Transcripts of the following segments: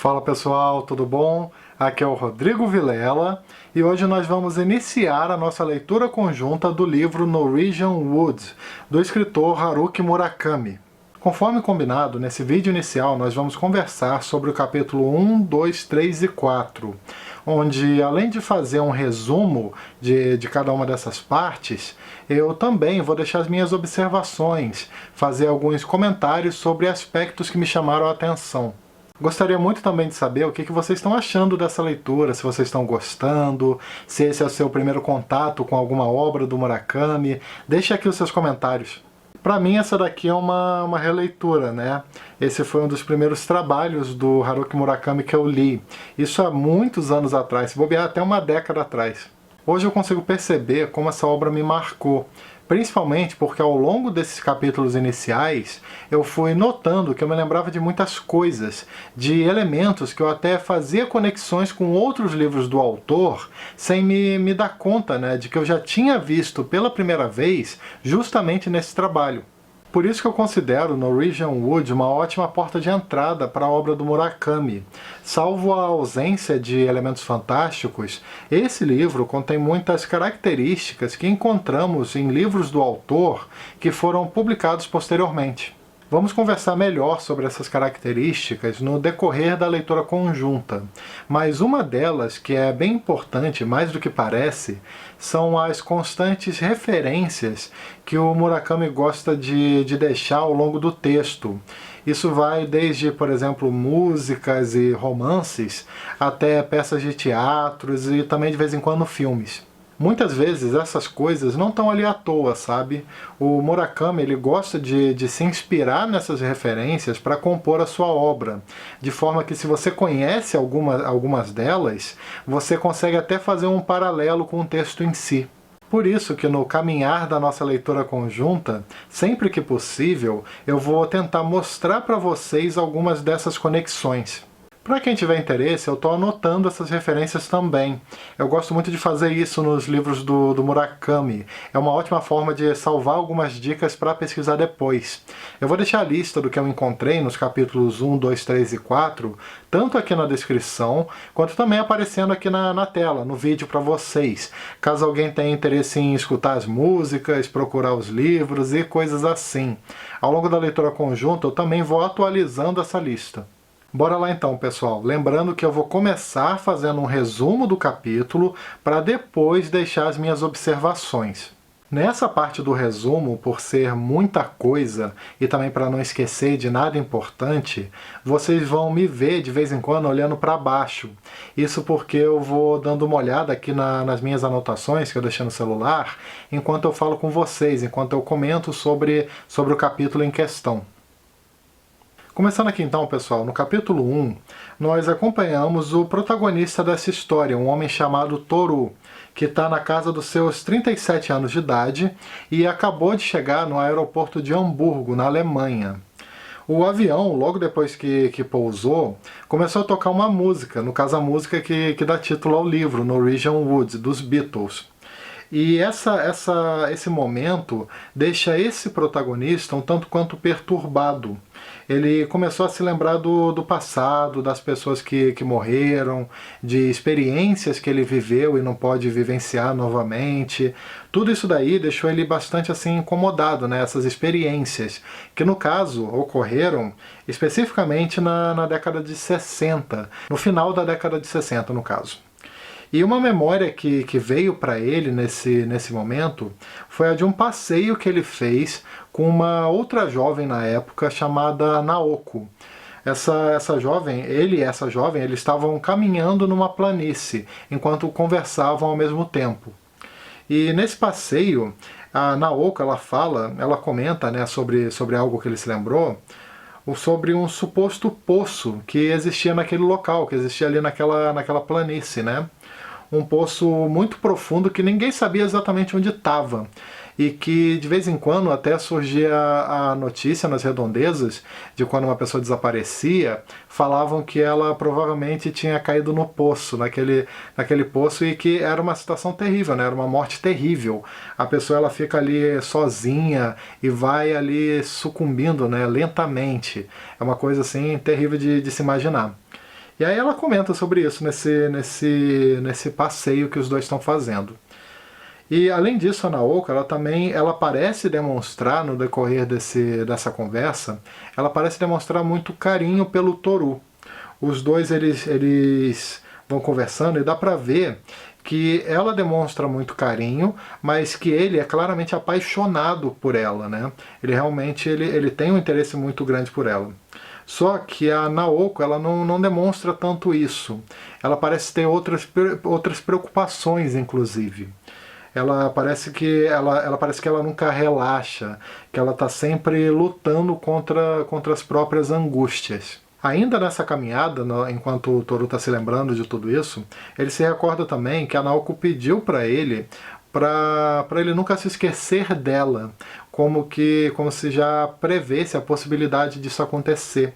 Fala pessoal, tudo bom? Aqui é o Rodrigo Vilela e hoje nós vamos iniciar a nossa leitura conjunta do livro Norwegian Wood, do escritor Haruki Murakami. Conforme combinado, nesse vídeo inicial nós vamos conversar sobre o capítulo 1, 2, 3 e 4, onde além de fazer um resumo de cada uma dessas partes, eu também vou deixar as minhas observações, fazer alguns comentários sobre aspectos que me chamaram a atenção. Gostaria muito também de saber o que vocês estão achando dessa leitura, se vocês estão gostando, se esse é o seu primeiro contato com alguma obra do Murakami. Deixe aqui os seus comentários. Para mim essa daqui é uma releitura, né? Esse foi um dos primeiros trabalhos do Haruki Murakami que eu li. Isso há muitos anos atrás, se bobear até uma década atrás. Hoje eu consigo perceber como essa obra me marcou. Principalmente porque ao longo desses capítulos iniciais eu fui notando que eu me lembrava de muitas coisas, de elementos que eu até fazia conexões com outros livros do autor sem me dar conta, né, de que eu já tinha visto pela primeira vez justamente nesse trabalho. Por isso que eu considero Norwegian Wood uma ótima porta de entrada para a obra do Murakami. Salvo a ausência de elementos fantásticos, esse livro contém muitas características que encontramos em livros do autor que foram publicados posteriormente. Vamos conversar melhor sobre essas características no decorrer da leitura conjunta, mas uma delas, que é bem importante, mais do que parece, são as constantes referências que o Murakami gosta de deixar ao longo do texto. Isso vai desde, por exemplo, músicas e romances, até peças de teatros e também de vez em quando filmes. Muitas vezes essas coisas não estão ali à toa, sabe? O Murakami ele gosta de se inspirar nessas referências para compor a sua obra, de forma que se você conhece algumas delas, você consegue até fazer um paralelo com o texto em si. Por isso que no caminhar da nossa leitura conjunta, sempre que possível, eu vou tentar mostrar para vocês algumas dessas conexões. Para quem tiver interesse, eu estou anotando essas referências também. Eu gosto muito de fazer isso nos livros do Murakami. É uma ótima forma de salvar algumas dicas para pesquisar depois. Eu vou deixar a lista do que eu encontrei nos capítulos 1, 2, 3 e 4, tanto aqui na descrição, quanto também aparecendo aqui na tela, no vídeo para vocês. Caso alguém tenha interesse em escutar as músicas, procurar os livros e coisas assim. Ao longo da leitura conjunta, eu também vou atualizando essa lista. Bora lá então, pessoal. Lembrando que eu vou começar fazendo um resumo do capítulo para depois deixar as minhas observações. Nessa parte do resumo, por ser muita coisa e também para não esquecer de nada importante, vocês vão me ver de vez em quando olhando para baixo. Isso porque eu vou dando uma olhada aqui nas minhas anotações que eu deixei no celular, enquanto eu falo com vocês, enquanto eu comento sobre o capítulo em questão. Começando aqui então, pessoal, no capítulo 1, nós acompanhamos o protagonista dessa história, um homem chamado Toru, que está na casa dos seus 37 anos de idade e acabou de chegar no aeroporto de Hamburgo, na Alemanha. O avião, logo depois que pousou, começou a tocar uma música, no caso a música que dá título ao livro, Norwegian Wood, dos Beatles. E esse momento deixa esse protagonista um tanto quanto perturbado. Ele começou a se lembrar do passado, das pessoas que morreram, de experiências que ele viveu e não pode vivenciar novamente. Tudo isso daí deixou ele bastante assim incomodado, né? Essas experiências, que no caso ocorreram especificamente na década de 60, no final da década de 60 no caso. E uma memória que veio para ele nesse momento foi a de um passeio que ele fez com uma outra jovem na época chamada Naoko. Essa jovem, eles estavam caminhando numa planície enquanto conversavam ao mesmo tempo. E nesse passeio, a Naoko ela comenta, né, sobre algo que ele se lembrou, sobre um suposto poço que existia naquele local, que existia ali naquela planície, né? Um poço muito profundo que ninguém sabia exatamente onde estava e que de vez em quando até surgia a notícia nas redondezas de quando uma pessoa desaparecia, falavam que ela provavelmente tinha caído no poço, naquele poço, e que era uma situação terrível, né? Era uma morte terrível. A pessoa ela fica ali sozinha e vai ali sucumbindo, né, lentamente. É uma coisa assim terrível de se imaginar. E aí ela comenta sobre isso nesse passeio que os dois estão fazendo. E além disso, a Naoko, ela parece demonstrar, no decorrer dessa conversa, ela parece demonstrar muito carinho pelo Toru. Os dois, eles vão conversando e dá pra ver que ela demonstra muito carinho, mas que ele é claramente apaixonado por ela, né? Ele realmente ele tem um interesse muito grande por ela. Só que a Naoko, ela não demonstra tanto isso. Ela parece ter outras preocupações, inclusive. Ela parece que ela nunca relaxa, que ela está sempre lutando contra as próprias angústias. Ainda nessa caminhada, enquanto o Toru está se lembrando de tudo isso, ele se recorda também que a Naoko pediu para ele nunca se esquecer dela, como se já prevesse a possibilidade disso acontecer,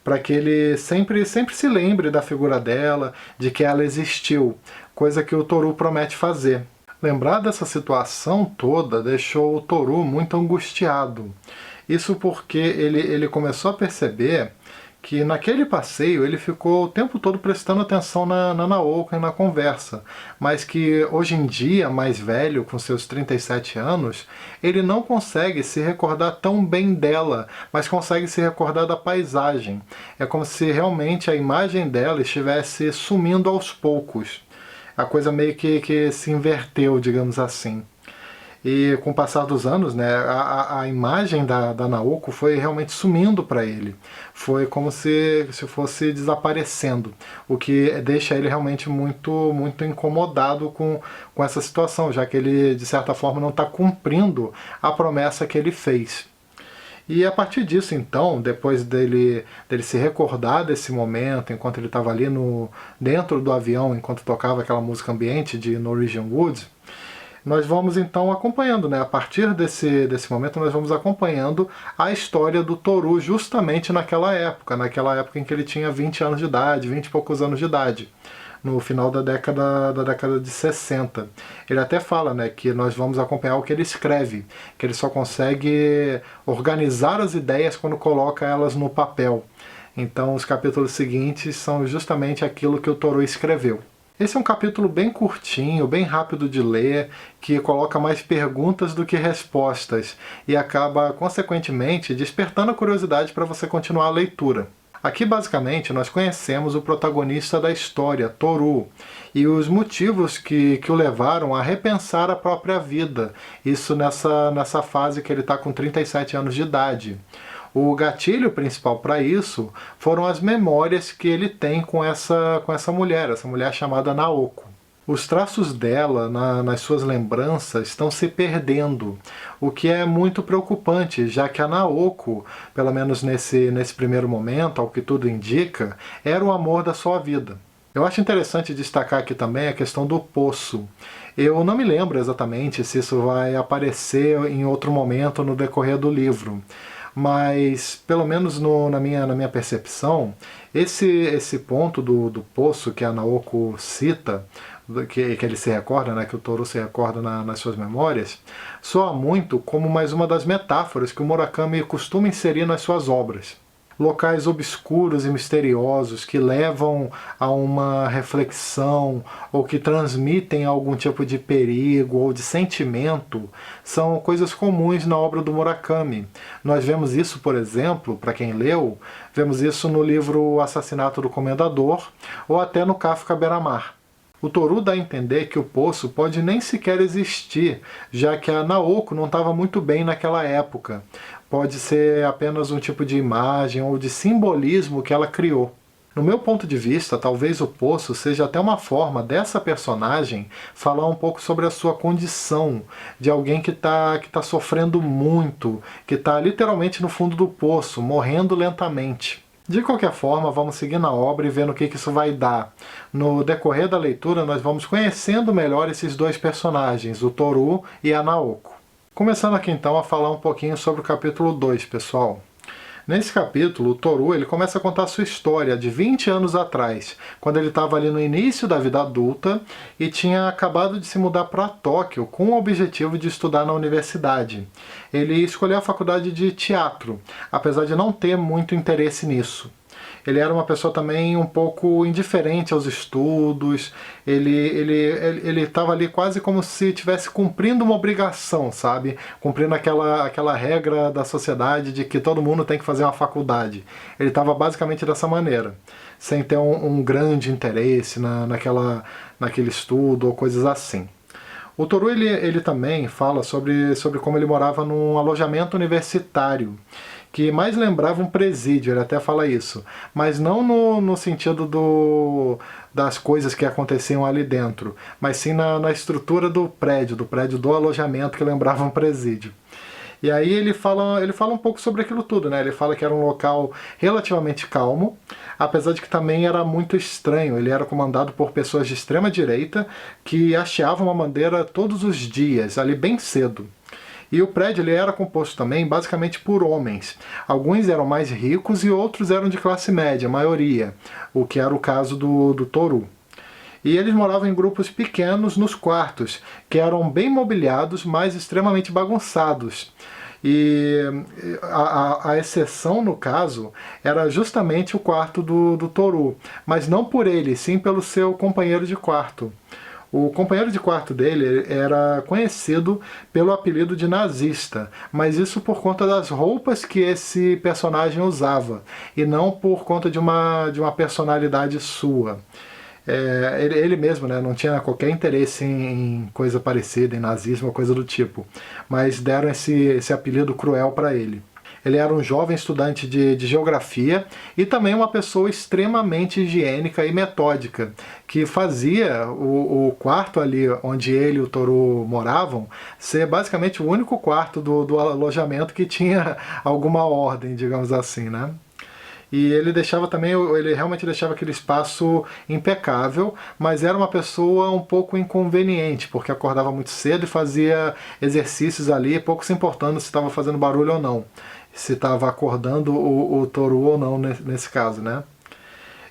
para que ele sempre se lembre da figura dela, de que ela existiu, coisa que o Toru promete fazer. Lembrar dessa situação toda deixou o Toru muito angustiado. Isso porque ele começou a perceber que naquele passeio ele ficou o tempo todo prestando atenção na Naoko e na conversa, mas que hoje em dia, mais velho, com seus 37 anos, ele não consegue se recordar tão bem dela, mas consegue se recordar da paisagem. É como se realmente a imagem dela estivesse sumindo aos poucos. A coisa meio que se inverteu, digamos assim. E com o passar dos anos, né, a imagem da Naoko foi realmente sumindo para ele. Foi como se fosse desaparecendo, o que deixa ele realmente muito incomodado com essa situação, já que ele, de certa forma, não está cumprindo a promessa que ele fez. E a partir disso, então, depois dele se recordar desse momento, enquanto ele estava ali dentro do avião, enquanto tocava aquela música ambiente de Norwegian Wood, nós vamos então acompanhando, né? A partir desse momento nós vamos acompanhando a história do Toru justamente naquela época em que ele tinha 20 anos de idade, 20 e poucos anos de idade, no final da década de 60. Ele até fala, né, que nós vamos acompanhar o que ele escreve, que ele só consegue organizar as ideias quando coloca elas no papel. Então os capítulos seguintes são justamente aquilo que o Toru escreveu. Esse é um capítulo bem curtinho, bem rápido de ler, que coloca mais perguntas do que respostas e acaba, consequentemente, despertando a curiosidade para você continuar a leitura. Aqui, basicamente, nós conhecemos o protagonista da história, Toru, e os motivos que o levaram a repensar a própria vida, isso nessa fase que ele está com 37 anos de idade. O gatilho principal para isso foram as memórias que ele tem com essa mulher chamada Naoko. Os traços dela, nas suas lembranças, estão se perdendo, o que é muito preocupante, já que a Naoko, pelo menos nesse primeiro momento, ao que tudo indica, era o amor da sua vida. Eu acho interessante destacar aqui também a questão do poço. Eu não me lembro exatamente se isso vai aparecer em outro momento no decorrer do livro, mas pelo menos na minha percepção, esse ponto do poço que a Naoko cita, que ele se recorda, né, que o Toru se recorda nas suas memórias, soa muito como mais uma das metáforas que o Murakami costuma inserir nas suas obras. Locais obscuros e misteriosos que levam a uma reflexão ou que transmitem algum tipo de perigo ou de sentimento são coisas comuns na obra do Murakami. Nós vemos isso, por exemplo, para quem leu, vemos isso no livro O Assassinato do Comendador ou até no Kafka Beira-Mar. O Toru dá a entender que o poço pode nem sequer existir, já que a Naoko não estava muito bem naquela época. Pode ser apenas um tipo de imagem ou de simbolismo que ela criou. No meu ponto de vista, talvez o poço seja até uma forma dessa personagem falar um pouco sobre a sua condição, de alguém que tá sofrendo muito, que está literalmente no fundo do poço, morrendo lentamente. De qualquer forma, vamos seguir na obra e vendo o que isso vai dar. No decorrer da leitura, nós vamos conhecendo melhor esses dois personagens, o Toru e a Naoko. Começando aqui então a falar um pouquinho sobre o capítulo 2, pessoal. Nesse capítulo, o Toru ele começa a contar a sua história de 20 anos atrás, quando ele estava ali no início da vida adulta e tinha acabado de se mudar para Tóquio com o objetivo de estudar na universidade. Ele escolheu a faculdade de teatro, apesar de não ter muito interesse nisso. Ele era uma pessoa também um pouco indiferente aos estudos, ele estava ali quase como se estivesse cumprindo uma obrigação, sabe? Cumprindo aquela regra da sociedade de que todo mundo tem que fazer uma faculdade. Ele estava basicamente dessa maneira, sem ter um grande interesse naquele estudo ou coisas assim. O Toru ele também fala sobre como ele morava num alojamento universitário, que mais lembrava um presídio, ele até fala isso, mas não no sentido das coisas que aconteciam ali dentro, mas sim na estrutura do prédio do alojamento, que lembrava um presídio. E aí ele fala um pouco sobre aquilo tudo, né? Ele fala que era um local relativamente calmo, apesar de que também era muito estranho. Ele era comandado por pessoas de extrema direita que hasteavam a bandeira todos os dias, ali bem cedo. E o prédio ele era composto também basicamente por homens. Alguns eram mais ricos e outros eram de classe média, a maioria, o que era o caso do Toru. E eles moravam em grupos pequenos nos quartos, que eram bem mobiliados, mas extremamente bagunçados. E a exceção, no caso, era justamente o quarto do Toru, mas não por ele, sim pelo seu companheiro de quarto. O companheiro de quarto dele era conhecido pelo apelido de nazista, mas isso por conta das roupas que esse personagem usava, e não por conta de uma personalidade sua. Ele mesmo, né, não tinha qualquer interesse em coisa parecida, em nazismo ou coisa do tipo, mas deram esse apelido cruel para ele. Ele era um jovem estudante de geografia e também uma pessoa extremamente higiênica e metódica, que fazia o quarto ali onde ele e o Toru moravam ser basicamente o único quarto do alojamento que tinha alguma ordem, digamos assim, né? E ele realmente deixava aquele espaço impecável, mas era uma pessoa um pouco inconveniente, porque acordava muito cedo e fazia exercícios ali, pouco se importando se estava fazendo barulho ou não, se estava acordando o Toru ou não nesse caso, né?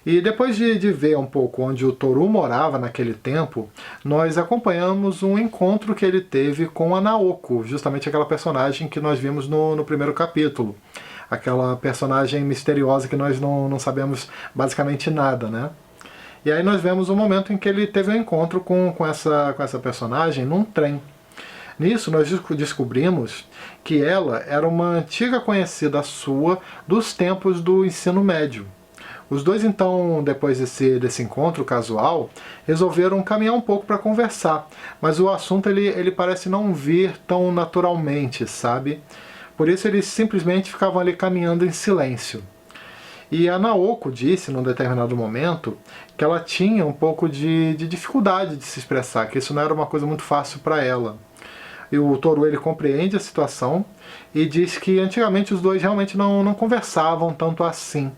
E depois de ver um pouco onde o Toru morava naquele tempo, nós acompanhamos um encontro que ele teve com a Naoko, justamente aquela personagem que nós vimos no primeiro capítulo. Aquela personagem misteriosa que nós não sabemos basicamente nada, né? E aí nós vemos um momento em que ele teve um encontro com essa personagem num trem. Nisso nós descobrimos que ela era uma antiga conhecida sua dos tempos do ensino médio. Os dois então, depois desse encontro casual, resolveram caminhar um pouco para conversar, mas o assunto ele parece não vir tão naturalmente, sabe? Por isso eles simplesmente ficavam ali caminhando em silêncio. E a Naoko disse, num determinado momento, que ela tinha um pouco de dificuldade de se expressar, que isso não era uma coisa muito fácil para ela. E o Toru ele compreende a situação e diz que antigamente os dois realmente não conversavam tanto assim.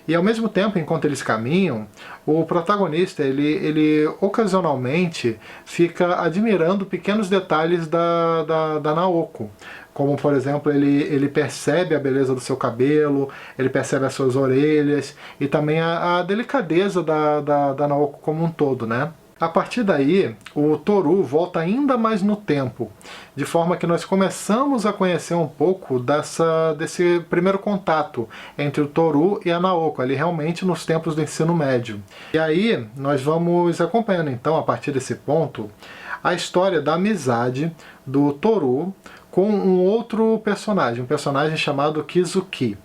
E ao mesmo tempo, enquanto eles caminham, o protagonista ele ocasionalmente fica admirando pequenos detalhes da Naoko. Como, por exemplo, ele percebe a beleza do seu cabelo, ele percebe as suas orelhas e também a delicadeza da Naoko como um todo, né? A partir daí, o Toru volta ainda mais no tempo, de forma que nós começamos a conhecer um pouco desse primeiro contato entre o Toru e a Naoko, ali realmente nos tempos do ensino médio. E aí nós vamos acompanhando então, a partir desse ponto, a história da amizade do Toru com um outro personagem, um personagem chamado Kizuki,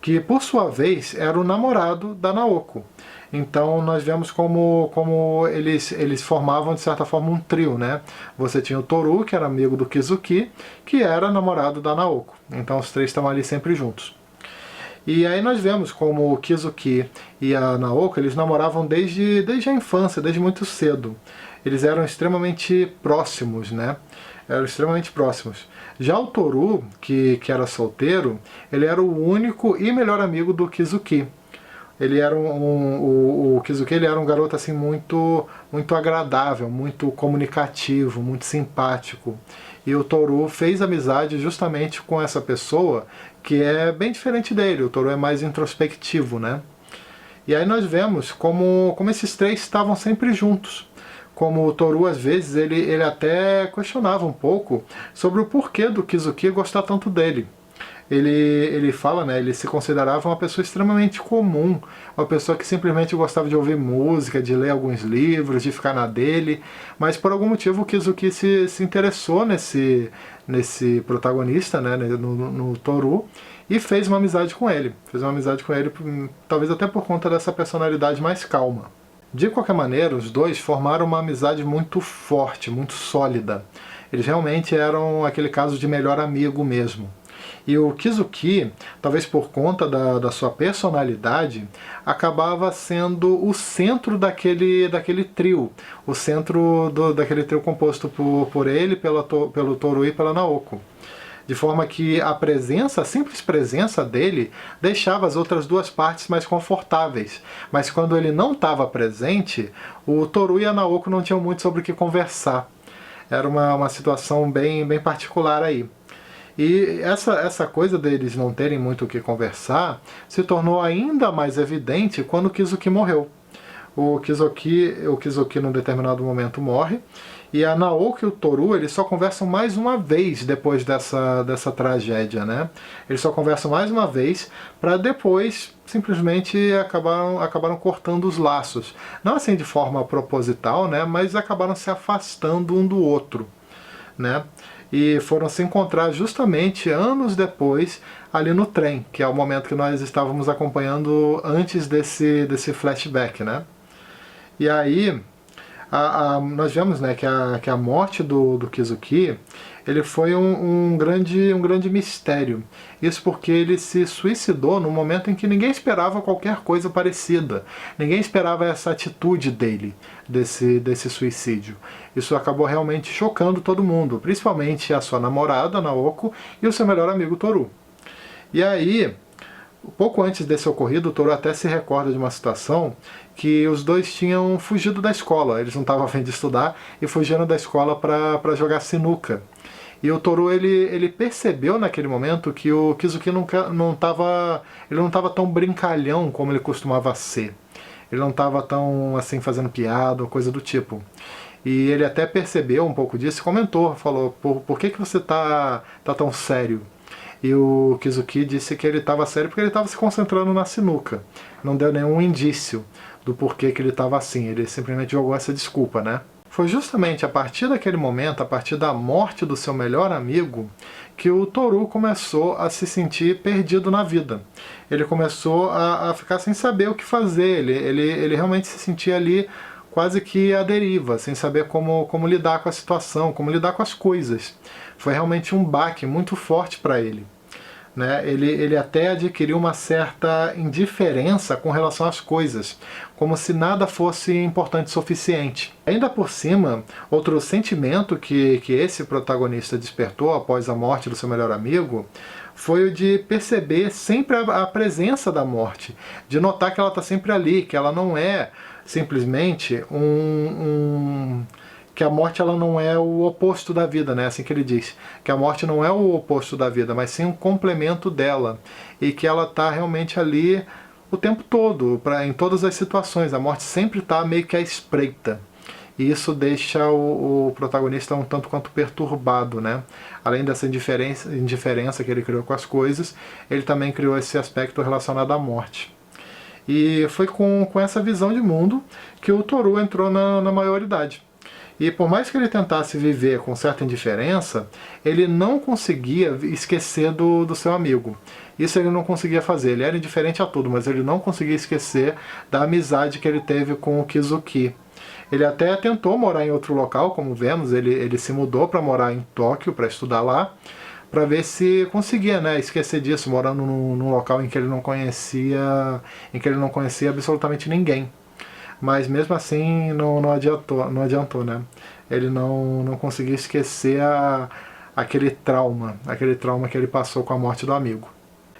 que por sua vez era o namorado da Naoko. Então nós vemos como eles formavam de certa forma um trio, né? Você tinha o Toru, que era amigo do Kizuki, que era namorado da Naoko. Então os três estavam ali sempre juntos. E aí nós vemos como o Kizuki e a Naoko, eles namoravam desde a infância, desde muito cedo. Eles eram extremamente próximos, né? Eram extremamente próximos. Já o Toru, que era solteiro, ele era o único e melhor amigo do Kizuki. Ele era o Kizuki ele era um garoto assim muito agradável, muito comunicativo, muito simpático. E o Toru fez amizade justamente com essa pessoa que é bem diferente dele. O Toru é mais introspectivo, né? E aí nós vemos como esses três estavam sempre juntos. Como o Toru, às vezes, ele até questionava um pouco sobre o porquê do Kizuki gostar tanto dele. ele fala, né, ele se considerava uma pessoa extremamente comum, uma pessoa que simplesmente gostava de ouvir música, de ler alguns livros, de ficar na dele, mas por algum motivo o Kizuki se interessou nesse protagonista, né, no Toru, e fez uma amizade com ele. Fez uma amizade com ele, talvez até por conta dessa personalidade mais calma. De qualquer maneira, os dois formaram uma amizade muito forte, muito sólida. Eles realmente eram aquele caso de melhor amigo mesmo. E o Kizuki, talvez por conta da sua personalidade, acabava sendo o centro daquele trio. O centro daquele trio composto por ele, pelo Toru e pela Naoko. De forma que a simples presença dele deixava as outras duas partes mais confortáveis. Mas quando ele não estava presente, o Toru e a Naoko não tinham muito sobre o que conversar. Era uma situação bem particular aí. E essa coisa deles não terem muito o que conversar se tornou ainda mais evidente quando o Kizuki morreu. O Kizuki num determinado momento morre, e a Naoko e o Toru eles só conversam mais uma vez depois dessa tragédia, né? Eles só conversam mais uma vez para depois simplesmente acabaram cortando os laços. Não assim de forma proposital, né? Mas acabaram se afastando um do outro, né? E foram se encontrar justamente anos depois ali no trem, que é o momento que nós estávamos acompanhando antes desse flashback, né? E aí nós vemos, né, que a morte do Kizuki ele foi um grande mistério. Isso porque ele se suicidou no momento em que ninguém esperava qualquer coisa parecida. Ninguém esperava essa atitude dele, desse suicídio. Isso acabou realmente chocando todo mundo, principalmente a sua namorada, Naoko, e o seu melhor amigo, Toru. E aí, pouco antes desse ocorrido, o Toru até se recorda de uma situação que os dois tinham fugido da escola. Eles não estavam a fim de estudar e fugiram da escola para jogar sinuca. E o Toru ele percebeu naquele momento que o Kizuki não estava tão brincalhão como ele costumava ser. Ele não estava tão assim fazendo piada ou coisa do tipo. E ele até percebeu um pouco disso e comentou, falou, por que você tá tão sério? E o Kizuki disse que ele estava sério porque ele estava se concentrando na sinuca. Não deu nenhum indício do porquê que ele estava assim, ele simplesmente jogou essa desculpa, né? Foi justamente a partir daquele momento, a partir da morte do seu melhor amigo, que o Toru começou a se sentir perdido na vida. Ele começou a ficar sem saber o que fazer, ele realmente se sentia ali quase que à deriva, sem saber como lidar com a situação, como lidar com as coisas. Foi realmente um baque muito forte para ele. Né? Ele até adquiriu uma certa indiferença com relação às coisas, como se nada fosse importante o suficiente. Ainda por cima, outro sentimento que esse protagonista despertou após a morte do seu melhor amigo foi o de perceber sempre a presença da morte, de notar que ela está sempre ali, que ela não é simplesmente que a morte ela não é o oposto da vida, né? Assim que ele diz, que a morte não é o oposto da vida, mas sim um complemento dela, e que ela está realmente ali o tempo todo, em todas as situações. A morte sempre está meio que à espreita, e isso deixa o protagonista um tanto quanto perturbado, né? Além dessa indiferença que ele criou com as coisas, ele também criou esse aspecto relacionado à morte. E foi com essa visão de mundo que o Toru entrou na maioridade. E por mais que ele tentasse viver com certa indiferença, ele não conseguia esquecer do seu amigo. Isso ele não conseguia fazer. Ele era indiferente a tudo, mas ele não conseguia esquecer da amizade que ele teve com o Kizuki. Ele até tentou morar em outro local, como vemos, ele se mudou para morar em Tóquio, para estudar lá, para ver se conseguia, né, esquecer disso, morando num local em que ele não conhecia absolutamente ninguém. Mas mesmo assim não adiantou, né? Ele não conseguiu esquecer aquele trauma que ele passou com a morte do amigo.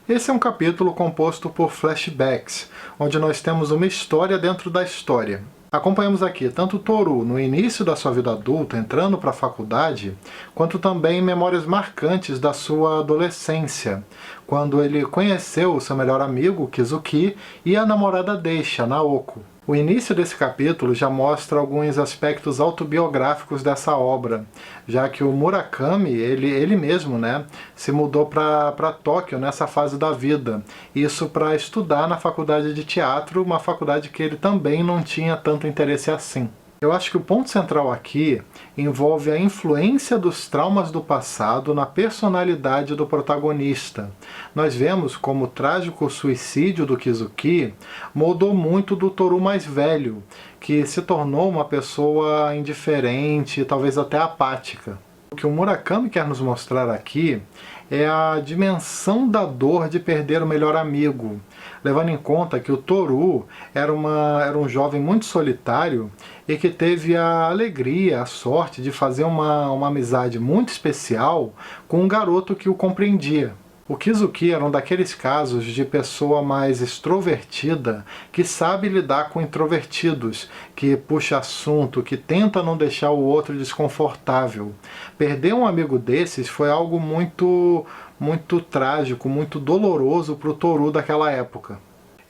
Esse é um capítulo composto por flashbacks, onde nós temos uma história dentro da história. Acompanhamos aqui tanto Toru no início da sua vida adulta, entrando para a faculdade, quanto também memórias marcantes da sua adolescência, quando ele conheceu o seu melhor amigo, Kizuki, e a namorada dele, Naoko. O início desse capítulo já mostra alguns aspectos autobiográficos dessa obra, já que o Murakami, ele mesmo, né, se mudou para Tóquio nessa fase da vida, isso para estudar na faculdade de teatro, uma faculdade que ele também não tinha tanto interesse assim. Eu acho que o ponto central aqui envolve a influência dos traumas do passado na personalidade do protagonista. Nós vemos como o trágico suicídio do Kizuki moldou muito do Toru mais velho, que se tornou uma pessoa indiferente, talvez até apática. O que o Murakami quer nos mostrar aqui é a dimensão da dor de perder o melhor amigo, levando em conta que o Toru era um jovem muito solitário e que teve a alegria, a sorte de fazer uma amizade muito especial com um garoto que o compreendia. O Kizuki era um daqueles casos de pessoa mais extrovertida que sabe lidar com introvertidos, que puxa assunto, que tenta não deixar o outro desconfortável. Perder um amigo desses foi algo muito trágico, muito doloroso para o Toru daquela época.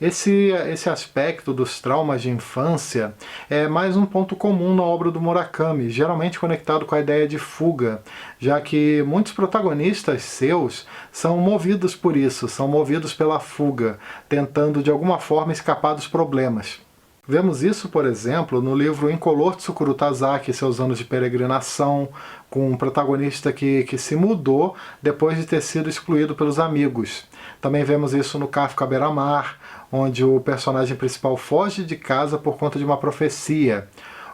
Esse aspecto dos traumas de infância é mais um ponto comum na obra do Murakami, geralmente conectado com a ideia de fuga, já que muitos protagonistas seus são movidos por isso, são movidos pela fuga, tentando de alguma forma escapar dos problemas. Vemos isso, por exemplo, no livro Incolor Tsukuru Tazaki e seus anos de peregrinação, com um protagonista que se mudou depois de ter sido excluído pelos amigos. Também vemos isso no Kafka Beira-Mar, onde o personagem principal foge de casa por conta de uma profecia.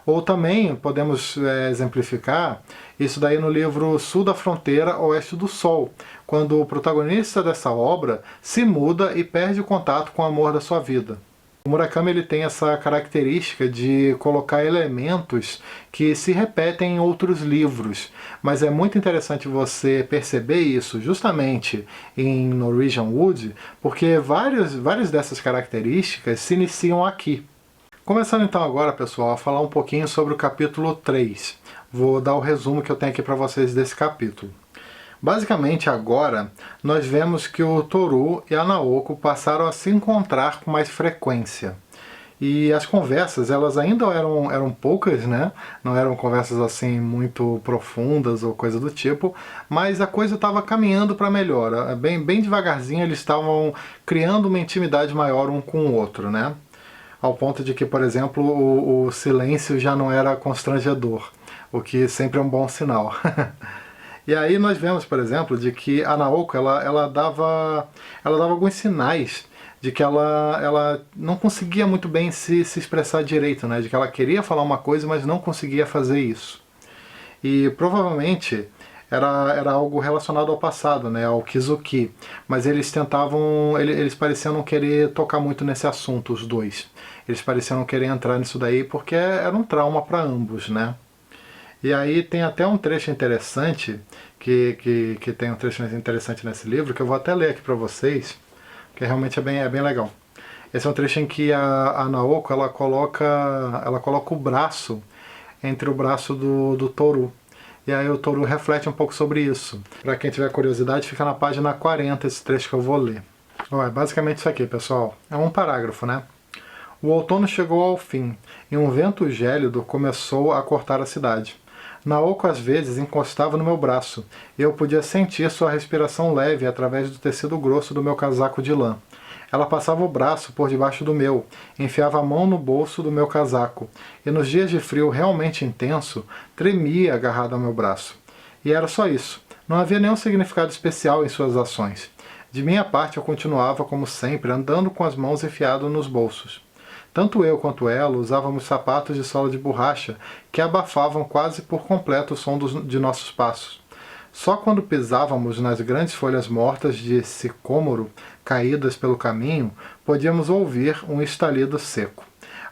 Ou também podemos exemplificar isso daí no livro Sul da Fronteira, Oeste do Sol, quando o protagonista dessa obra se muda e perde o contato com o amor da sua vida. O Murakami ele tem essa característica de colocar elementos que se repetem em outros livros, mas é muito interessante você perceber isso justamente em Norwegian Wood, porque várias dessas características se iniciam aqui. Começando então agora, pessoal, a falar um pouquinho sobre o capítulo 3. Vou dar o resumo que eu tenho aqui para vocês desse capítulo. Basicamente agora, nós vemos que o Toru e a Naoko passaram a se encontrar com mais frequência. E as conversas, elas ainda eram poucas, né? Não eram conversas assim muito profundas ou coisa do tipo, mas a coisa estava caminhando para melhor. Bem devagarzinho eles estavam criando uma intimidade maior um com o outro, né? Ao ponto de que, por exemplo, o silêncio já não era constrangedor, o que sempre é um bom sinal. E aí nós vemos, por exemplo, de que a Naoko ela dava alguns sinais de que ela não conseguia muito bem se expressar direito, né? De que ela queria falar uma coisa, mas não conseguia fazer isso. E provavelmente era algo relacionado ao passado, né? Ao Kizuki. Mas eles pareciam não querer tocar muito nesse assunto, os dois. Eles pareciam não querer entrar nisso daí porque era um trauma para ambos, né? E aí tem até um trecho interessante, que tem um trecho interessante nesse livro, que eu vou até ler aqui para vocês, que realmente é bem legal. Esse é um trecho em que a Naoko ela coloca o braço entre o braço do Toru. E aí o Toru reflete um pouco sobre isso. Para quem tiver curiosidade, fica na página 40 esse trecho que eu vou ler. Bom, é basicamente isso aqui, pessoal. É um parágrafo, né? O outono chegou ao fim, e um vento gélido começou a cortar a cidade. Naoko às vezes encostava no meu braço, e eu podia sentir sua respiração leve através do tecido grosso do meu casaco de lã. Ela passava o braço por debaixo do meu, enfiava a mão no bolso do meu casaco, e nos dias de frio realmente intenso, tremia agarrada ao meu braço. E era só isso. Não havia nenhum significado especial em suas ações. De minha parte eu continuava, como sempre, andando com as mãos enfiadas nos bolsos. Tanto eu quanto ela usávamos sapatos de sola de borracha que abafavam quase por completo o som de nossos passos. Só quando pisávamos nas grandes folhas mortas de sicômoro caídas pelo caminho, podíamos ouvir um estalido seco.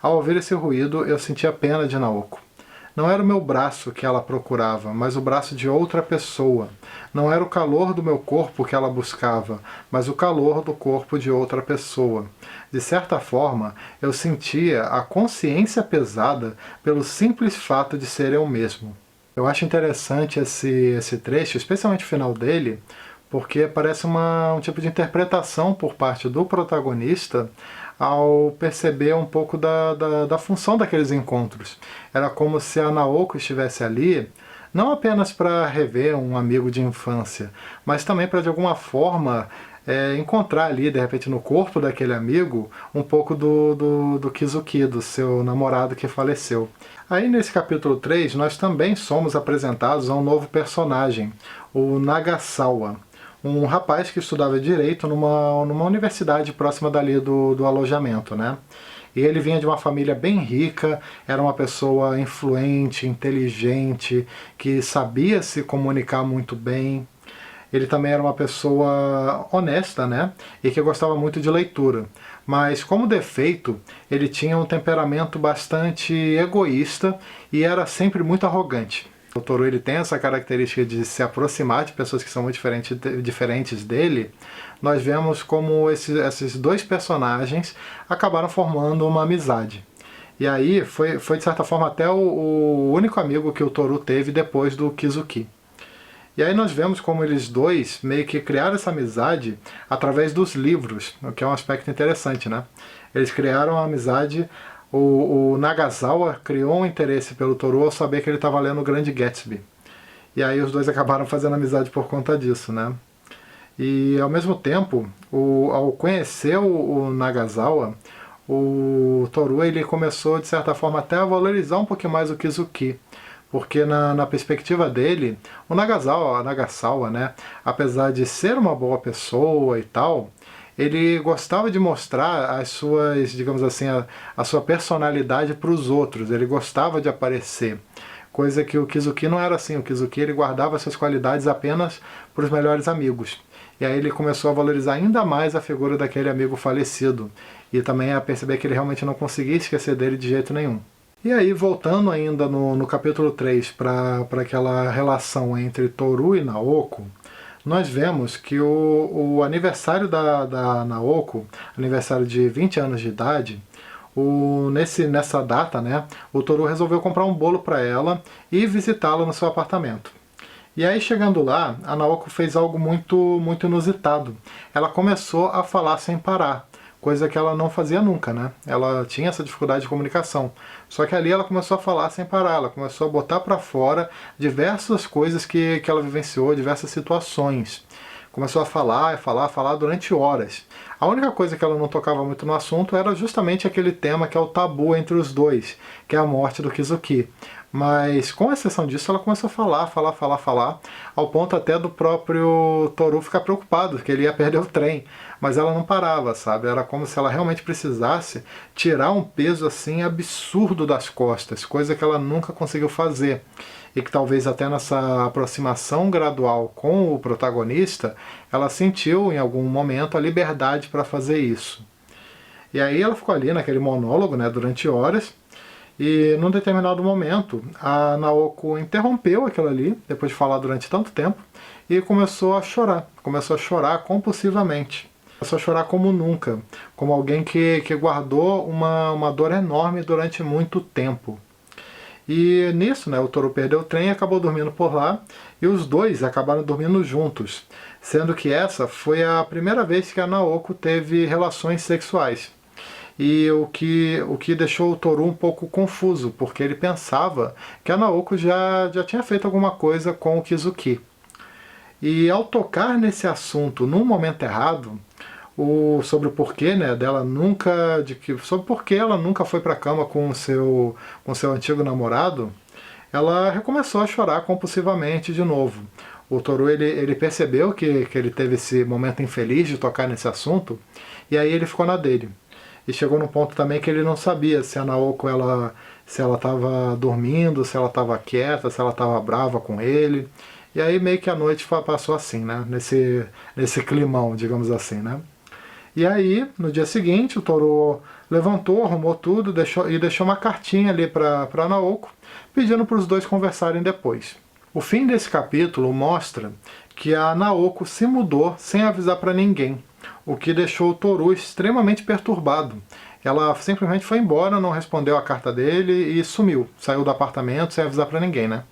Ao ouvir esse ruído, eu sentia pena de Naoko. Não era o meu braço que ela procurava, mas o braço de outra pessoa. Não era o calor do meu corpo que ela buscava, mas o calor do corpo de outra pessoa. De certa forma, eu sentia a consciência pesada pelo simples fato de ser eu mesmo. Eu acho interessante esse trecho, especialmente o final dele, porque parece um tipo de interpretação por parte do protagonista ao perceber um pouco da função daqueles encontros. Era como se a Naoko estivesse ali, não apenas para rever um amigo de infância, mas também para de alguma forma encontrar ali, de repente, no corpo daquele amigo, um pouco do Kizuki, do seu namorado que faleceu. Aí nesse capítulo 3, nós também somos apresentados a um novo personagem, o Nagasawa, um rapaz que estudava Direito numa universidade próxima dali do alojamento, né? E ele vinha de uma família bem rica, era uma pessoa influente, inteligente, que sabia se comunicar muito bem. Ele também era uma pessoa honesta, né? E que gostava muito de leitura. Mas como defeito, ele tinha um temperamento bastante egoísta e era sempre muito arrogante. O Toru ele tem essa característica de se aproximar de pessoas que são muito diferentes dele. Nós vemos como esses dois personagens acabaram formando uma amizade. E aí foi de certa forma até o único amigo que o Toru teve depois do Kizuki. E aí nós vemos como eles dois meio que criaram essa amizade através dos livros, o que é um aspecto interessante, né? Eles criaram a amizade, o Nagasawa criou um interesse pelo Toru ao saber que ele estava lendo o Grande Gatsby. E aí os dois acabaram fazendo amizade por conta disso, né? E ao mesmo tempo, ao conhecer o Nagasawa, o Toru ele começou de certa forma até a valorizar um pouquinho mais o Kizuki. Porque na perspectiva dele, o Nagasawa, né, apesar de ser uma boa pessoa e tal, ele gostava de mostrar as suas, digamos assim, a sua personalidade para os outros, ele gostava de aparecer. Coisa que o Kizuki não era assim, o Kizuki ele guardava essas qualidades apenas para os melhores amigos. E aí ele começou a valorizar ainda mais a figura daquele amigo falecido, e também a perceber que ele realmente não conseguia esquecer dele de jeito nenhum. E aí, voltando ainda no capítulo 3 para aquela relação entre Toru e Naoko, nós vemos que o aniversário da Naoko, aniversário de 20 anos de idade, nessa data, né, o Toru resolveu comprar um bolo para ela e visitá-la no seu apartamento. E aí, chegando lá, a Naoko fez algo muito inusitado. Ela começou a falar sem parar. Coisa que ela não fazia nunca, né? Ela tinha essa dificuldade de comunicação. Só que ali ela começou a falar sem parar, ela começou a botar para fora diversas coisas que ela vivenciou, diversas situações. Começou a falar durante horas. A única coisa que ela não tocava muito no assunto era justamente aquele tema que é o tabu entre os dois, que é a morte do Kizuki. Mas, com exceção disso, ela começou a falar, ao ponto até do próprio Toru ficar preocupado, que ele ia perder o trem. Mas ela não parava, sabe? Era como se ela realmente precisasse tirar um peso assim absurdo das costas, coisa que ela nunca conseguiu fazer. E que talvez até nessa aproximação gradual com o protagonista, ela sentiu em algum momento a liberdade para fazer isso. E aí ela ficou ali naquele monólogo, né, durante horas. E num determinado momento, a Naoko interrompeu aquilo ali, depois de falar durante tanto tempo, e começou a chorar compulsivamente. Começou a chorar como nunca, como alguém que guardou uma dor enorme durante muito tempo. E nisso, né, o Toru perdeu o trem e acabou dormindo por lá, e os dois acabaram dormindo juntos, sendo que essa foi a primeira vez que a Naoko teve relações sexuais. E o que deixou o Toru um pouco confuso, porque ele pensava que a Naoko já tinha feito alguma coisa com o Kizuki. E ao tocar nesse assunto num momento errado, sobre o porquê, né, dela nunca, sobre porquê ela nunca foi para a cama com seu antigo namorado, ela recomeçou a chorar compulsivamente de novo. O Toru ele percebeu que ele teve esse momento infeliz de tocar nesse assunto, e aí ele ficou na dele. E chegou num ponto também que ele não sabia se a Naoko se ela estava dormindo, se ela estava quieta, se ela estava brava com ele. E aí meio que a noite passou assim, né? Nesse climão, digamos assim, né? E aí, no dia seguinte, o Toru levantou, arrumou tudo e deixou uma cartinha ali para a Naoko, pedindo para os dois conversarem depois. O fim desse capítulo mostra que a Naoko se mudou sem avisar para ninguém, o que deixou o Toru extremamente perturbado. Ela simplesmente foi embora, não respondeu a carta dele e sumiu. Saiu do apartamento sem avisar para ninguém, né?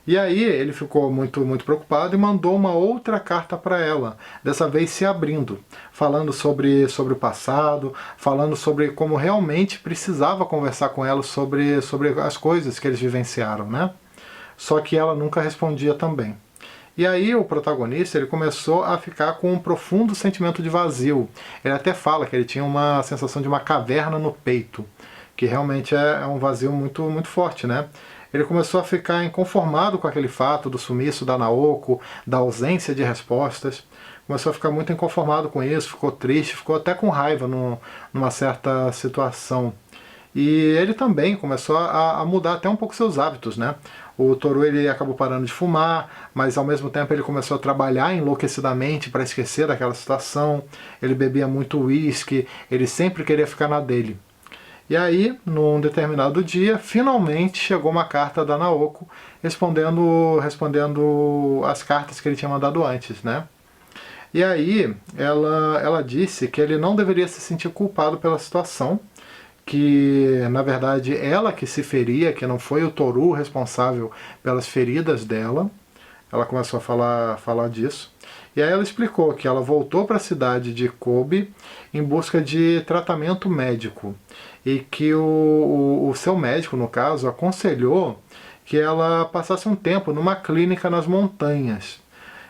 E aí ele ficou muito preocupado e mandou uma outra carta para ela, dessa vez se abrindo, falando sobre o passado, falando sobre como realmente precisava conversar com ela sobre as coisas que eles vivenciaram, né? Só que ela nunca respondia também. E aí o protagonista ele começou a ficar com um profundo sentimento de vazio. Ele até fala que ele tinha uma sensação de uma caverna no peito, que realmente é um vazio muito forte, né? Ele começou a ficar inconformado com aquele fato do sumiço da Naoko, da ausência de respostas. Começou a ficar muito inconformado com isso, ficou triste, ficou até com raiva numa certa situação. E ele também começou a mudar até um pouco seus hábitos, né? O Toru ele acabou parando de fumar, mas ao mesmo tempo ele começou a trabalhar enlouquecidamente para esquecer daquela situação. Ele bebia muito uísque, ele sempre queria ficar na dele. E aí, num determinado dia, finalmente chegou uma carta da Naoko respondendo as cartas que ele tinha mandado antes, né? E aí, ela disse que ele não deveria se sentir culpado pela situação, que na verdade ela que se feria, que não foi o Toru responsável pelas feridas dela. Ela começou a falar disso. E aí ela explicou que ela voltou para a cidade de Kobe em busca de tratamento médico. E que o seu médico, no caso, aconselhou que ela passasse um tempo numa clínica nas montanhas.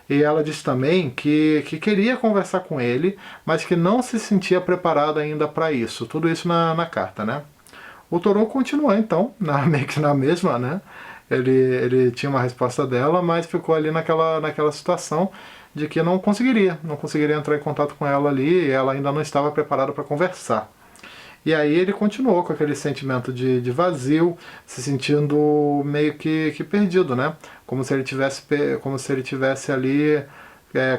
E ela disse também que queria conversar com ele, mas que não se sentia preparada ainda para isso. Tudo isso na carta, né? O Toru continuou então, meio que na mesma, né? Ele tinha uma resposta dela, mas ficou ali naquela situação de que não conseguiria entrar em contato com ela ali, e ela ainda não estava preparada para conversar. E aí ele continuou com aquele sentimento de vazio, se sentindo meio que perdido, né? Como se ele tivesse ali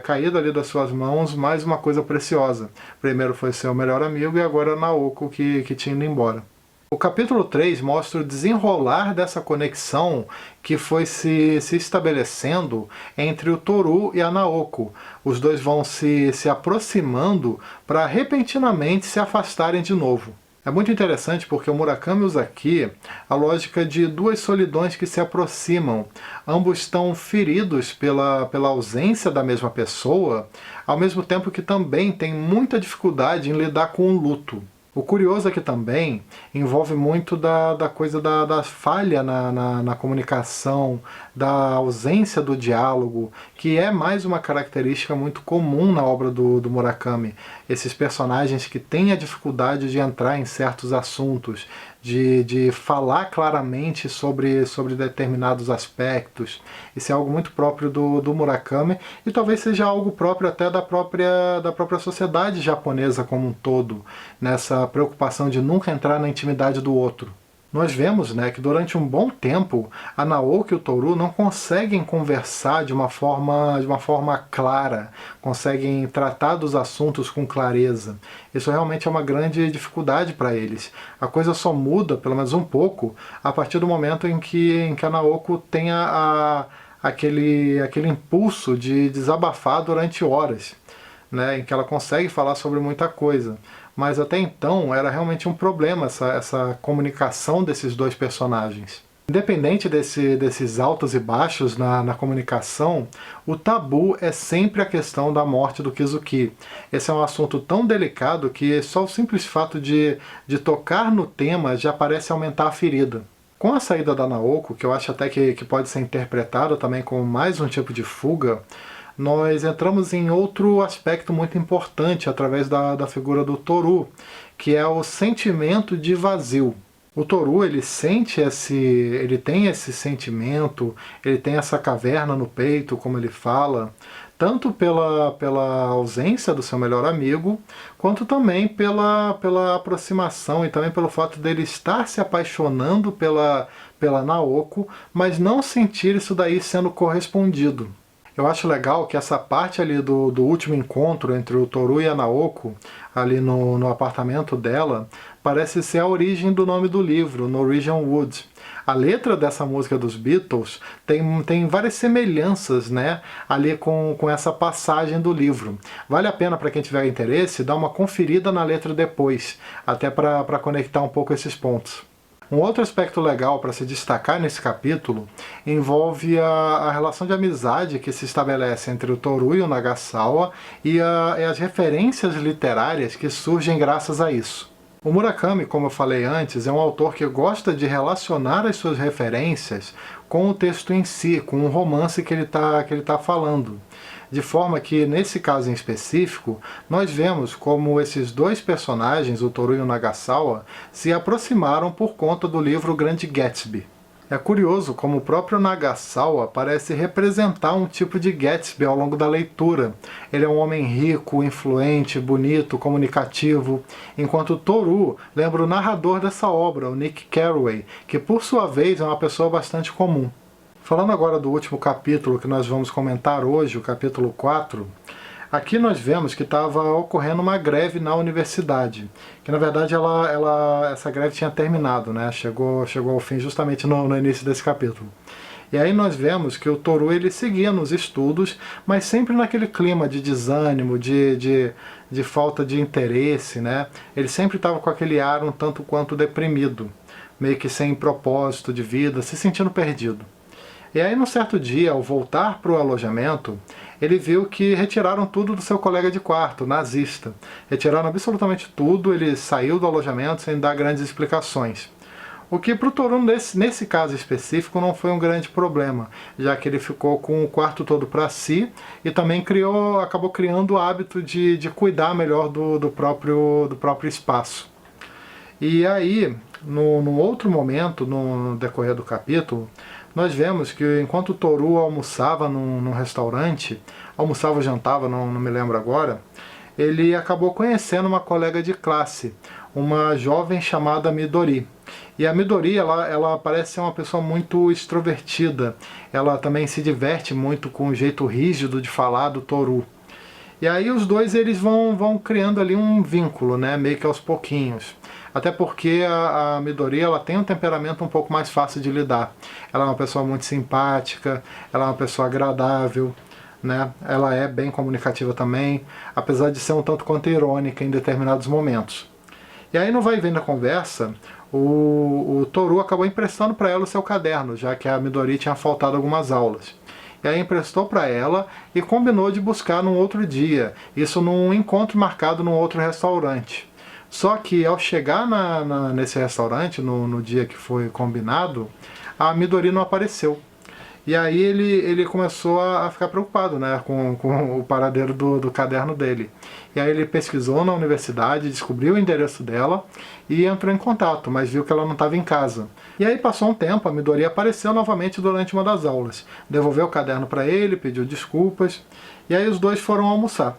caído ali das suas mãos mais uma coisa preciosa. Primeiro foi seu melhor amigo e agora Naoko que tinha ido embora. O capítulo 3 mostra o desenrolar dessa conexão que foi se estabelecendo entre o Toru e a Naoko. Os dois vão se aproximando para repentinamente se afastarem de novo. É muito interessante porque o Murakami usa aqui a lógica de duas solidões que se aproximam. Ambos estão feridos pela ausência da mesma pessoa, ao mesmo tempo que também têm muita dificuldade em lidar com o luto. O curioso aqui também envolve muito da coisa da falha na comunicação, da ausência do diálogo, que é mais uma característica muito comum na obra do Murakami. Esses personagens que têm a dificuldade de entrar em certos assuntos, de falar claramente sobre determinados aspectos. Isso é algo muito próprio do Murakami e talvez seja algo próprio até da própria sociedade japonesa como um todo, nessa preocupação de nunca entrar na intimidade do outro. Nós vemos, né, que durante um bom tempo a Naoko e o Toru não conseguem conversar de uma forma clara, conseguem tratar dos assuntos com clareza. Isso realmente é uma grande dificuldade para eles. A coisa só muda, pelo menos um pouco, a partir do momento em que a Naoko tem aquele impulso de desabafar durante horas, né, em que ela consegue falar sobre muita coisa. Mas até então era realmente um problema essa comunicação desses dois personagens. Independente desses altos e baixos na comunicação, o tabu é sempre a questão da morte do Kizuki. Esse é um assunto tão delicado que só o simples fato de tocar no tema já parece aumentar a ferida. Com a saída da Naoko, que eu acho até que pode ser interpretada também como mais um tipo de fuga, nós entramos em outro aspecto muito importante através da figura do Toru, que é o sentimento de vazio. O Toru, ele tem esse sentimento, ele tem essa caverna no peito, como ele fala, tanto pela ausência do seu melhor amigo, quanto também pela aproximação e também pelo fato dele estar se apaixonando pela Naoko, mas não sentir isso daí sendo correspondido. Eu acho legal que essa parte ali do último encontro entre o Toru e a Naoko, ali no apartamento dela, parece ser a origem do nome do livro, Norwegian Wood. A letra dessa música dos Beatles tem várias semelhanças, né, ali com essa passagem do livro. Vale a pena para quem tiver interesse dar uma conferida na letra depois, até para conectar um pouco esses pontos. Um outro aspecto legal para se destacar nesse capítulo envolve a relação de amizade que se estabelece entre o Toru e o Nagasawa e as referências literárias que surgem graças a isso. O Murakami, como eu falei antes, é um autor que gosta de relacionar as suas referências com o texto em si, com o romance que ele tá falando. De forma que, nesse caso em específico, nós vemos como esses dois personagens, o Toru e o Nagasawa, se aproximaram por conta do livro Grande Gatsby. É curioso como o próprio Nagasawa parece representar um tipo de Gatsby ao longo da leitura. Ele é um homem rico, influente, bonito, comunicativo, enquanto Toru lembra o narrador dessa obra, o Nick Carraway, que por sua vez é uma pessoa bastante comum. Falando agora do último capítulo que nós vamos comentar hoje, o capítulo 4, aqui nós vemos que estava ocorrendo uma greve na universidade, que na verdade essa greve tinha terminado, né? Chegou ao fim justamente no início desse capítulo. E aí nós vemos que o Toru ele seguia nos estudos, mas sempre naquele clima de desânimo, de falta de interesse, né? Ele sempre estava com aquele ar um tanto quanto deprimido, meio que sem propósito de vida, se sentindo perdido. E aí, num certo dia, ao voltar para o alojamento, ele viu que retiraram tudo do seu colega de quarto, nazista. Retiraram absolutamente tudo, ele saiu do alojamento sem dar grandes explicações. O que para o Toru, nesse caso específico, não foi um grande problema, já que ele ficou com o quarto todo para si e também acabou criando o hábito de cuidar melhor do próprio espaço. E aí, no outro momento, no decorrer do capítulo, nós vemos que enquanto o Toru almoçava num restaurante, almoçava ou jantava, não me lembro agora, ele acabou conhecendo uma colega de classe, uma jovem chamada Midori. E a Midori, ela parece ser uma pessoa muito extrovertida, ela também se diverte muito com o jeito rígido de falar do Toru. E aí os dois eles vão criando ali um vínculo, né, meio que aos pouquinhos. Até porque a Midori ela tem um temperamento um pouco mais fácil de lidar. Ela é uma pessoa muito simpática, ela é uma pessoa agradável, né? Ela é bem comunicativa também, apesar de ser um tanto quanto irônica em determinados momentos. E aí no vai e vem da conversa, o Toru acabou emprestando para ela o seu caderno, já que a Midori tinha faltado algumas aulas. E aí emprestou para ela e combinou de buscar num outro dia, isso num encontro marcado num outro restaurante. Só que ao chegar nesse restaurante, no dia que foi combinado, a Midori não apareceu. E aí ele começou a ficar preocupado, né, com o paradeiro do caderno dele. E aí ele pesquisou na universidade, descobriu o endereço dela e entrou em contato, mas viu que ela não estava em casa. E aí passou um tempo, a Midori apareceu novamente durante uma das aulas. Devolveu o caderno para ele, pediu desculpas, e aí os dois foram almoçar.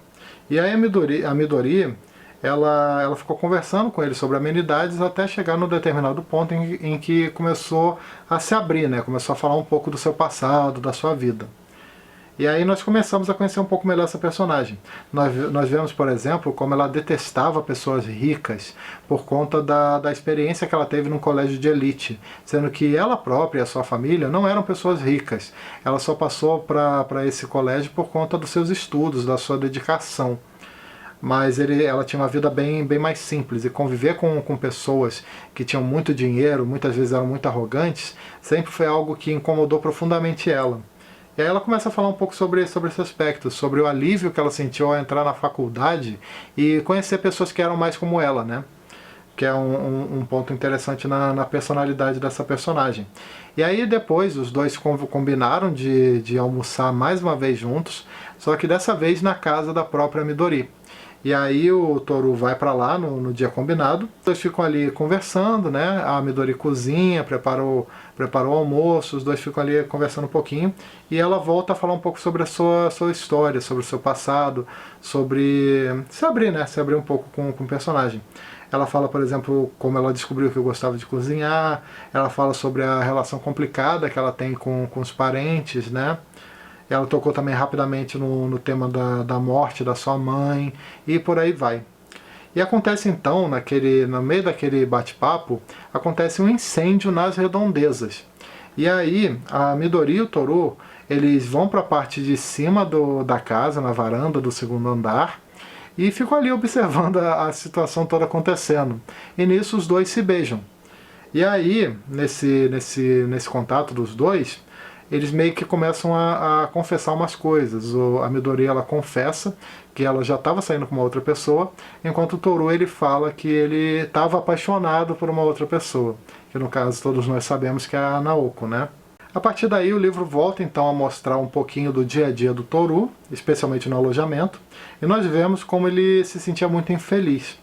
E aí a Midori ela ficou conversando com ele sobre amenidades até chegar num determinado ponto em que começou a se abrir, né? Começou a falar um pouco do seu passado, da sua vida. E aí nós começamos a conhecer um pouco melhor essa personagem. Nós vemos, por exemplo, como ela detestava pessoas ricas por conta da experiência que ela teve num colégio de elite, sendo que ela própria e a sua família não eram pessoas ricas. Ela só passou para esse colégio por conta dos seus estudos, da sua dedicação. Mas ela tinha uma vida bem mais simples, e conviver com pessoas que tinham muito dinheiro, muitas vezes eram muito arrogantes, sempre foi algo que incomodou profundamente ela. E aí ela começa a falar um pouco sobre esse aspecto, sobre o alívio que ela sentiu ao entrar na faculdade e conhecer pessoas que eram mais como ela, né? Que é um ponto interessante na personalidade dessa personagem. E aí depois os dois combinaram de almoçar mais uma vez juntos, só que dessa vez na casa da própria Midori. E aí o Toru vai para lá no dia combinado, eles ficam ali conversando, né? A Midori cozinha, prepara o almoço, os dois ficam ali conversando um pouquinho, e ela volta a falar um pouco sobre a sua história, sobre o seu passado, sobre se abrir, né? Se abrir um pouco com o personagem. Ela fala, por exemplo, como ela descobriu que eu gostava de cozinhar, ela fala sobre a relação complicada que ela tem com os parentes, né? Ela tocou também rapidamente no tema da morte da sua mãe, e por aí vai. E acontece então, no meio daquele bate-papo, acontece um incêndio nas redondezas. E aí, a Midori e o Toru, eles vão para a parte de cima da casa, na varanda do segundo andar, e ficam ali observando a situação toda acontecendo. E nisso os dois se beijam. E aí, nesse contato dos dois, eles meio que começam a confessar umas coisas. A Midori, ela confessa que ela já estava saindo com uma outra pessoa, enquanto o Toru, ele fala que ele estava apaixonado por uma outra pessoa, que no caso todos nós sabemos que é a Naoko, né? A partir daí o livro volta então a mostrar um pouquinho do dia a dia do Toru, especialmente no alojamento, e nós vemos como ele se sentia muito infeliz.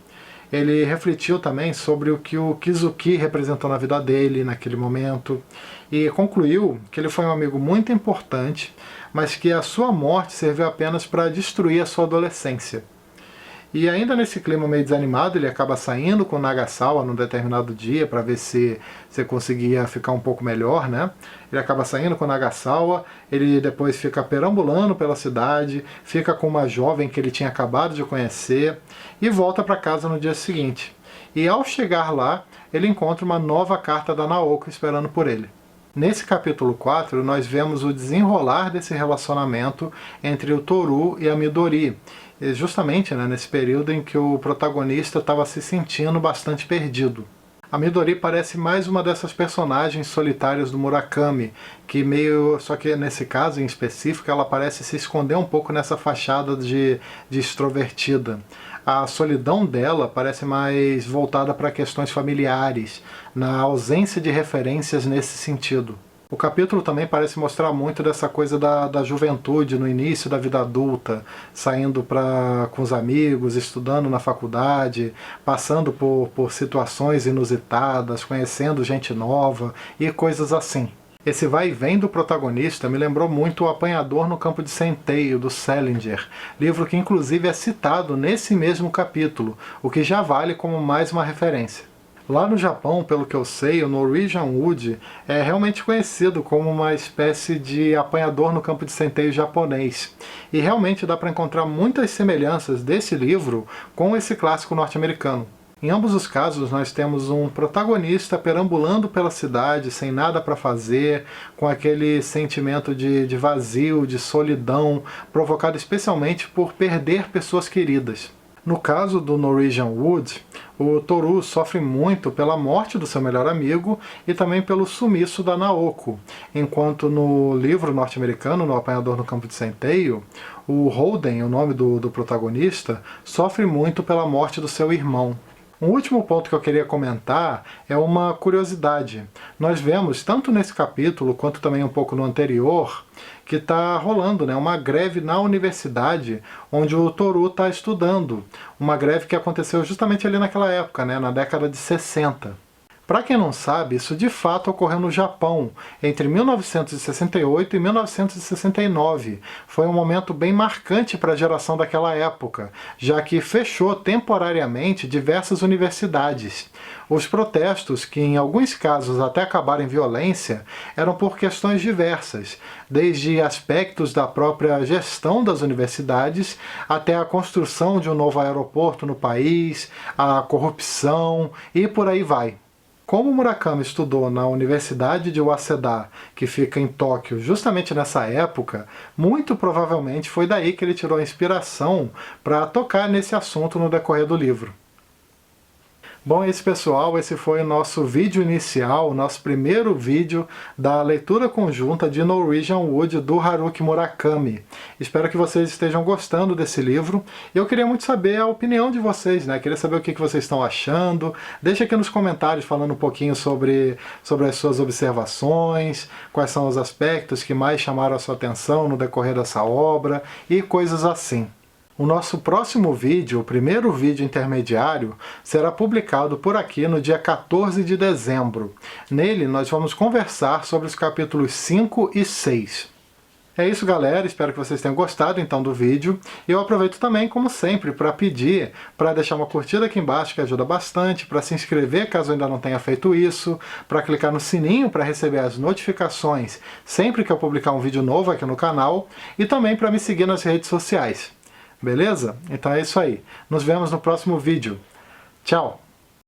Ele refletiu também sobre o que o Kizuki representou na vida dele naquele momento e concluiu que ele foi um amigo muito importante, mas que a sua morte serviu apenas para destruir a sua adolescência. E ainda nesse clima meio desanimado, ele acaba saindo com Nagasawa num determinado dia para ver se conseguia ficar um pouco melhor, né? Ele acaba saindo com Nagasawa, ele depois fica perambulando pela cidade, fica com uma jovem que ele tinha acabado de conhecer e volta para casa no dia seguinte. E ao chegar lá, ele encontra uma nova carta da Naoko esperando por ele. Nesse capítulo 4, nós vemos o desenrolar desse relacionamento entre o Toru e a Midori, justamente, né, nesse período em que o protagonista estava se sentindo bastante perdido. A Midori parece mais uma dessas personagens solitárias do Murakami, que só que nesse caso em específico ela parece se esconder um pouco nessa fachada de extrovertida. A solidão dela parece mais voltada para questões familiares, na ausência de referências nesse sentido. O capítulo também parece mostrar muito dessa coisa da juventude no início da vida adulta, saindo com os amigos, estudando na faculdade, passando por situações inusitadas, conhecendo gente nova e coisas assim. Esse vai e vem do protagonista me lembrou muito O Apanhador no Campo de Centeio, do Salinger, livro que inclusive é citado nesse mesmo capítulo, o que já vale como mais uma referência. Lá no Japão, pelo que eu sei, o Norwegian Wood é realmente conhecido como uma espécie de apanhador no campo de centeio japonês. E realmente dá para encontrar muitas semelhanças desse livro com esse clássico norte-americano. Em ambos os casos, nós temos um protagonista perambulando pela cidade sem nada para fazer, com aquele sentimento de vazio, de solidão, provocado especialmente por perder pessoas queridas. No caso do Norwegian Wood, o Toru sofre muito pela morte do seu melhor amigo e também pelo sumiço da Naoko, enquanto no livro norte-americano, No Apanhador no Campo de Centeio, o Holden, o nome do protagonista, sofre muito pela morte do seu irmão. Um último ponto que eu queria comentar é uma curiosidade. Nós vemos, tanto nesse capítulo quanto também um pouco no anterior, que está rolando, né, uma greve na universidade onde o Toru está estudando. Uma greve que aconteceu justamente ali naquela época, né, na década de 60. Para quem não sabe, isso de fato ocorreu no Japão, entre 1968 e 1969. Foi um momento bem marcante para a geração daquela época, já que fechou temporariamente diversas universidades. Os protestos, que em alguns casos até acabaram em violência, eram por questões diversas, desde aspectos da própria gestão das universidades, até a construção de um novo aeroporto no país, a corrupção e por aí vai. Como Murakami estudou na Universidade de Waseda, que fica em Tóquio, justamente nessa época, muito provavelmente foi daí que ele tirou a inspiração para tocar nesse assunto no decorrer do livro. Bom, pessoal, esse foi o nosso vídeo inicial, o nosso primeiro vídeo da leitura conjunta de Norwegian Wood do Haruki Murakami. Espero que vocês estejam gostando desse livro. Eu queria muito saber a opinião de vocês, né? Queria saber o que vocês estão achando. Deixa aqui nos comentários falando um pouquinho sobre as suas observações, quais são os aspectos que mais chamaram a sua atenção no decorrer dessa obra e coisas assim. O nosso próximo vídeo, o primeiro vídeo intermediário, será publicado por aqui no dia 14 de dezembro. Nele, nós vamos conversar sobre os capítulos 5 e 6. É isso, galera. Espero que vocês tenham gostado, então, do vídeo. E eu aproveito também, como sempre, para pedir para deixar uma curtida aqui embaixo, que ajuda bastante, para se inscrever, caso ainda não tenha feito isso, para clicar no sininho para receber as notificações sempre que eu publicar um vídeo novo aqui no canal, e também para me seguir nas redes sociais. Beleza? Então é isso aí. Nos vemos no próximo vídeo. Tchau!